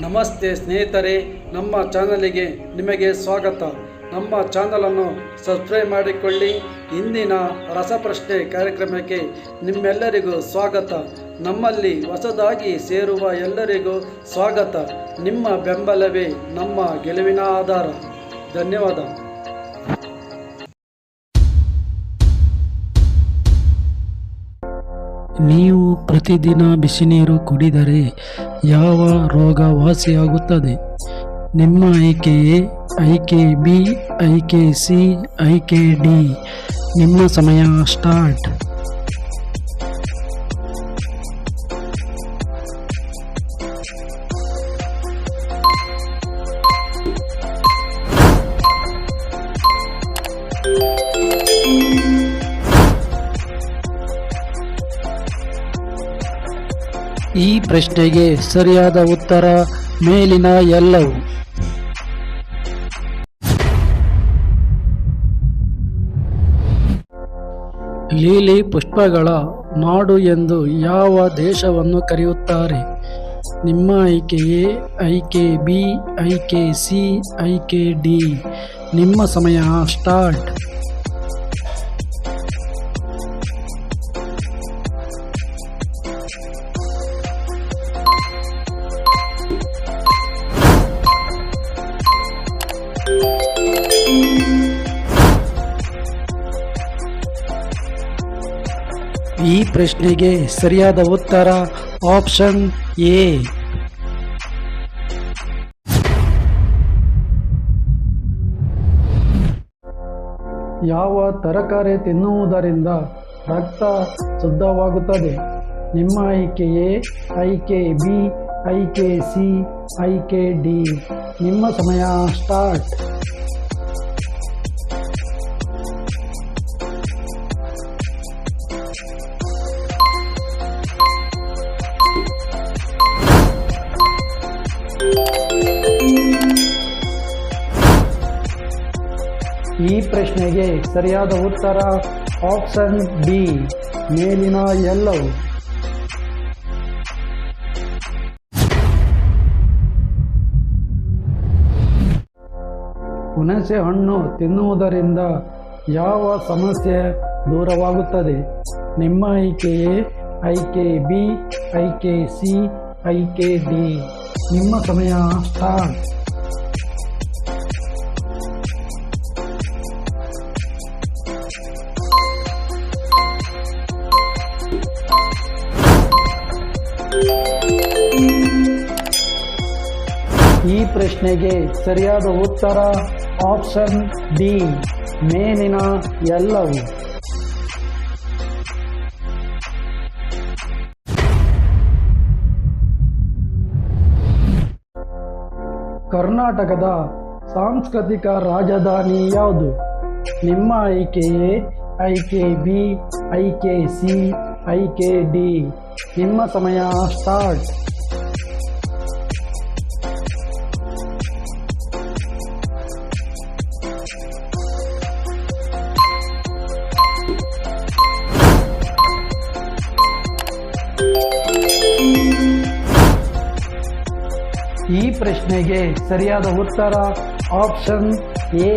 ನಮಸ್ತೆ ಸ್ನೇಹಿತರೆ, ನಮ್ಮ ಚಾನಲಿಗೆ ನಿಮಗೆ ಸ್ವಾಗತ. ನಮ್ಮ ಚಾನಲನ್ನು ಸಬ್ಸ್ಕ್ರೈಬ್ ಮಾಡಿಕೊಳ್ಳಿ. ಇಂದಿನ ರಸಪ್ರಶ್ನೆ ಕಾರ್ಯಕ್ರಮಕ್ಕೆ ನಿಮ್ಮೆಲ್ಲರಿಗೂ ಸ್ವಾಗತ. ನಮ್ಮಲ್ಲಿ ಹೊಸದಾಗಿ ಸೇರುವ ಎಲ್ಲರಿಗೂ ಸ್ವಾಗತ. ನಿಮ್ಮ ಬೆಂಬಲವೇ ನಮ್ಮ ಗೆಲುವಿನ ಆಧಾರ. ಧನ್ಯವಾದ. ನೀವು ಪ್ರತಿದಿನ ಬಿಸಿನೀರು ಕುಡಿದರೆ ಯಾವ ರೋಗ ವಾಸಿಯಾಗುತ್ತದೆ? ನಿಮ್ಮ ಆಯ್ಕೆ ಎ, ಆಯ್ಕೆ ಬಿ, ಆಯ್ಕೆ ಸಿ, ಆಯ್ಕೆ ಡಿ. ನಿಮ್ಮ ಸಮಯ ಸ್ಟಾರ್ಟ್. ಈ ಪ್ರಶ್ನೆಗೆ ಸರಿಯಾದ ಉತ್ತರ ಮೇಲಿನ ಎಲ್ಲವು. ಲೀಲಿ ಪುಷ್ಪಗಳ ನಾಡು ಎಂದು ಯಾವ ದೇಶವನ್ನು ಕರೆಯುತ್ತಾರೆ? ನಿಮ್ಮ ಆಯ್ಕೆ ಎ, ಆಯ್ಕೆ ಬಿ, ಆಯ್ಕೆ ಸಿ, ಆಯ್ಕೆ ಡಿ. ನಿಮ್ಮ ಸಮಯ ಸ್ಟಾರ್ಟ್. ಈ ಪ್ರಶ್ನೆಗೆ ಸರಿಯಾದ ಉತ್ತರ ಆಪ್ಷನ್ ಎ. ಯಾವ ತರಕಾರಿ ತಿನ್ನುವುದರಿಂದ ರಕ್ತ ಶುದ್ಧವಾಗುತ್ತದೆ? ನಿಮ್ಮ ಆಯ್ಕೆ ಎ, ಆಯ್ಕೆ ಬಿ, ಆಯ್ಕೆ ಸಿ, ಆಯ್ಕೆ ಡಿ. ನಿಮ್ಮ ಸಮಯ ಸ್ಟಾರ್ಟ್. ಈ ಪ್ರಶ್ನೆಗೆ ಸರಿಯಾದ ಉತ್ತರ ಆಪ್ಷನ್ ಡಿ, ಮೇಲಿನ ಎಲ್ಲವು. ಹುಣಸೆ ಹಣ್ಣು ತಿನ್ನುವುದರಿಂದ ಯಾವ ಸಮಸ್ಯೆ ದೂರವಾಗುತ್ತದೆ? ನಿಮ್ಮ ಆಯ್ಕೆ ಎ, ಆಯ್ಕೆ ಬಿ, ಆಯ್ಕೆ ಸಿ, ಆಯ್ಕೆ ಡಿ. ನಿಮ್ಮ ಸಮಯ ಸ್ಟಾರ್ಟ್. ಈ ಪ್ರಶ್ನೆಗೆ ಸರಿಯಾದ ಉತ್ತರ ಆಪ್ಷನ್ ಡಿ, ಮೇಲಿನ ಎಲ್ಲವು. ಕರ್ನಾಟಕದ ಸಾಂಸ್ಕೃತಿಕ ರಾಜಧಾನಿ ಯಾವುದು? ನಿಮ್ಮ ಆಯ್ಕೆ ಎ, ಆಯ್ಕೆ ಬಿ, ಆಯ್ಕೆ ಸಿ, ಆಯ್ಕೆ ಡಿ. ನಿಮ್ಮ ಸಮಯ ಸ್ಟಾರ್ಟ್. ಈ ಪ್ರಶ್ನೆಗೆ ಸರಿಯಾದ ಉತ್ತರ ಆಪ್ಷನ್ ಎ,